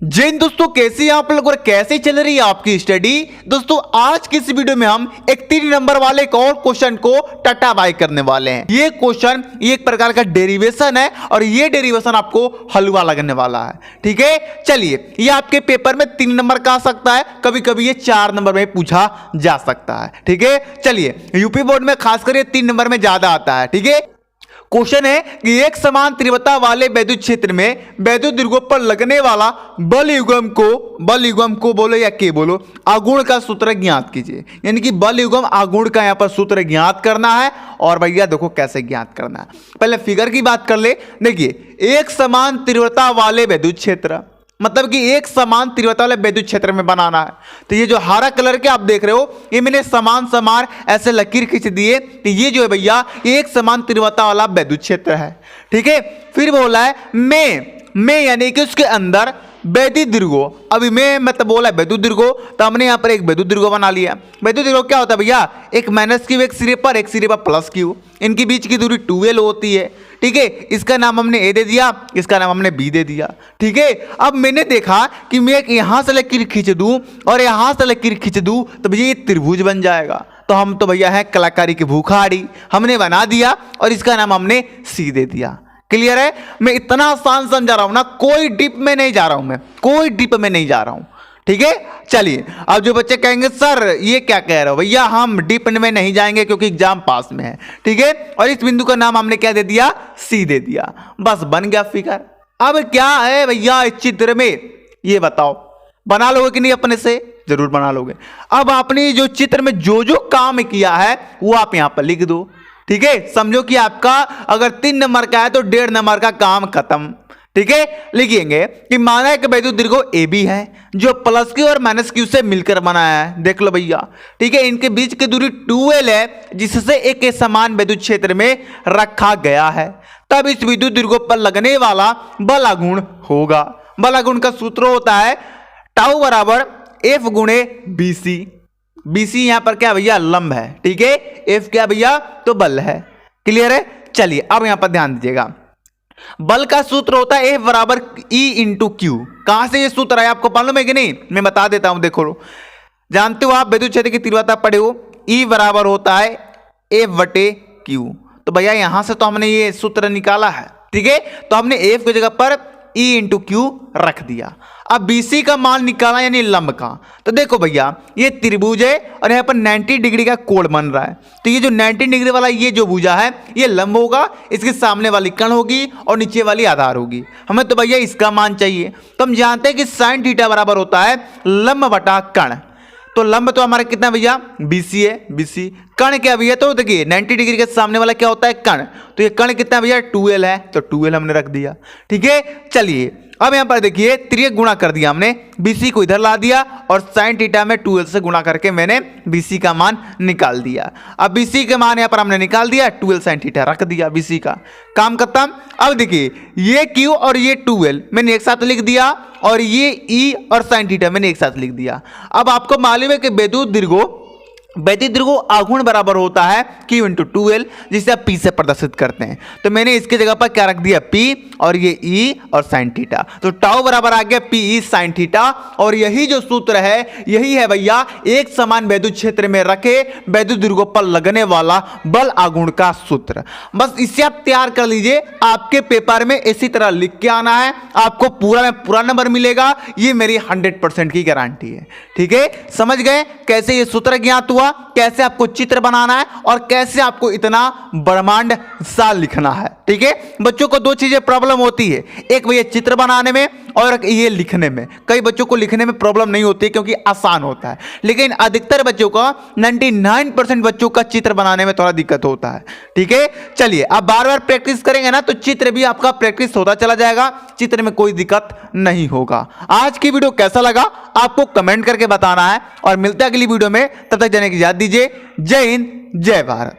जय हिंद दोस्तों, कैसे आप लोग और कैसे चल रही है आपकी स्टडी। दोस्तों आज की इस वीडियो में हम एक 3 नंबर वाले एक और क्वेश्चन को टटा बाय करने वाले हैं। ये क्वेश्चन ये एक प्रकार का डेरिवेशन है और ये डेरिवेशन आपको हलवा लगने वाला है। ठीक है, चलिए ये आपके पेपर में 3 नंबर का आ सकता है, कभी कभी ये 4 नंबर में पूछा जा सकता है। ठीक है, चलिए यूपी बोर्ड में खासकर ये 3 नंबर में ज्यादा आता है। ठीक है, क्वेश्चन है कि एक समान तीव्रता वाले वैद्युत क्षेत्र में वैद्युत दीर्घों पर लगने वाला बल युग्म को बोलो या के बोलो आघूर्ण का सूत्र ज्ञात कीजिए। यानी कि बल युग्म आघूर्ण का यहां पर सूत्र ज्ञात करना है। और भैया देखो कैसे ज्ञात करना है, पहले फिगर की बात कर ले। देखिए एक समान तीव्रता वाले वैद्युत क्षेत्र मतलब कि एक समान तीव्रता वाले वैद्युत क्षेत्र में बनाना है। तो ये जो हरा कलर के आप देख रहे हो ये मैंने समान ऐसे लकीर खींच दिए। तो ये जो है भैया ये एक समान तीव्रता वाला वैद्युत क्षेत्र है। ठीक है, फिर बोला है में यानी कि उसके अंदर वैद्युत दीर्घों। अभी में मतलब बोला है वैद्युत दीर्घों, तो हमने यहाँ पर एक वैद्युत दीर्घों बना लिया। वैद्युत दीर्घों क्या होता है भैया, एक माइनस क्यू एक सिरे पर प्लस क्यू, इनके बीच की दूरी 2l होती है। ठीक है, इसका नाम हमने ए दे दिया, इसका नाम हमने बी दे दिया। ठीक है, अब मैंने देखा कि मैं एक यहां से लकीर खींच दूं और यहां से लकीर खींच दूं तो भैया ये त्रिभुज बन जाएगा। तो हम तो भैया है कलाकारी की भूखाड़ी, हमने बना दिया और इसका नाम हमने सी दे दिया। क्लियर है, मैं इतना आसान समझा रहा हूं ना, कोई डीप में नहीं जा रहा हूं, मैं कोई डीप में नहीं जा रहा हूं। ठीक है, चलिए अब जो बच्चे कहेंगे सर ये क्या कह रहे हो भैया, हम डीप में नहीं जाएंगे क्योंकि एग्जाम पास में है। ठीक है, और इस बिंदु का नाम हमने क्या दे दिया, सी दे दिया। बस बन गया फिगर। अब क्या है भैया इस चित्र में, ये बताओ बना लोगे कि नहीं, अपने से जरूर बना लोगे। अब आपने जो चित्र में जो जो काम किया है वो आप यहां पर लिख दो। ठीक है, समझो कि आपका अगर 3 नंबर का है तो 1.5 नंबर का काम खत्म। ठीक है, लिखेंगे कि माना है कि वैद्युत दीर्घ ए बी है जो प्लस क्यू और माइनस क्यू से मिलकर बनाया है। देख लो भैया, ठीक है, इनके बीच की दूरी 2l है जिससे एक समान वैद्युत क्षेत्र में रखा गया है। तब इस विद्युत दीर्घों पर लगने वाला बल आघूर्ण होगा। बल आघूर्ण का सूत्र होता है टाउ बराबर एफ गुणे बी सी। बीसी यहां पर क्या भैया, लंब है। ठीक है, एफ क्या भैया, तो बल है। क्लियर है, चलिए अब यहां पर ध्यान दीजिएगा, बल का सूत्र होता है एफ बराबर ई इंटू क्यू। कहां से ये सूत्र है आपको मालूम है कि नहीं, मैं बता देता हूं। देखो जानते हो आप वैद्युत क्षेत्र की तीव्रता पढ़े हो, ई बराबर होता है एफ बटे क्यू। तो भैया यहां से तो हमने ये सूत्र निकाला है। ठीक है, तो हमने एफ की जगह पर E इंटू क्यू रख दिया। अब BC का मान निकाला यानी लंब का। तो देखो भैया ये त्रिभुज है और यहाँ पर 90 डिग्री का कोण बन रहा है। तो ये जो 90 डिग्री वाला ये जो भुजा है ये लंब होगा, इसके सामने वाली कण होगी और नीचे वाली आधार होगी। हमें तो भैया इसका मान चाहिए। तो हम जानते हैं कि साइन थीटा बराबर होता है लंब बटा कण। तो लंब तो हमारा कितना भैया, BC है, BC। कण क्या भैया, तो देखिए 90 डिग्री के सामने वाला क्या होता है, कण। तो ये कण कितना भैया, 2l है, तो 2l हमने रख दिया। ठीक है, चलिए अब यहां पर देखिए त्रियक गुणा कर दिया हमने, BC को इधर ला दिया और साइन थीटा में 2l से गुणा करके मैंने BC का मान निकाल दिया। अब BC के मान यहां पर हमने निकाल दिया, 2l साइन थीटा रख दिया, BC का काम खत्म। अब देखिए ये Q और ये 2l मैंने एक साथ लिख दिया और ये E और साइन थीटा मैंने एक साथ लिख दिया। अब आपको मालूम है कि वैद्युत दीर्घों आघूर्ण बराबर होता है Q इंटू 2l, जिसे आप P से प्रदर्शित करते हैं। तो मैंने इसके जगह पर क्या रख दिया, P और ये E और साइन थीटा। तो टाउ बराबर आ गया PE साइन थीटा। और यही जो सूत्र है यही है भैया एक समान वैद्युत क्षेत्र में रखे वैद्युत दीर्घों पर लगने वाला बल आघूर्ण का सूत्र। बस इसे आप तैयार कर लीजिए, आपके पेपर में इसी तरह लिख के आना है, आपको पूरा में पूरा नंबर मिलेगा, ये मेरी 100% की गारंटी है। ठीक है, समझ गए कैसे ये सूत्र ज्ञात हुआ, कैसे आपको चित्र बनाना है और कैसे आपको इतना ब्रह्मांड सा लिखना है। ठीक है, बच्चों को 2 चीजें प्रॉब्लम होती है, एक भैया चित्र बनाने में और ये लिखने में। कई बच्चों को लिखने में प्रॉब्लम नहीं होती क्योंकि आसान होता है, लेकिन अधिकतर बच्चों का 99% बच्चों का चित्र बनाने में थोड़ा दिक्कत होता है। ठीक है, चलिए अब बार बार प्रैक्टिस करेंगे ना तो चित्र भी आपका प्रैक्टिस होता चला जाएगा, चित्र में कोई दिक्कत नहीं होगा। आज की वीडियो कैसा लगा आपको कमेंट करके बताना है और मिलते हैं अगली वीडियो में, तब तक जाने की याद दीजिए। जय हिंद, जय भारत।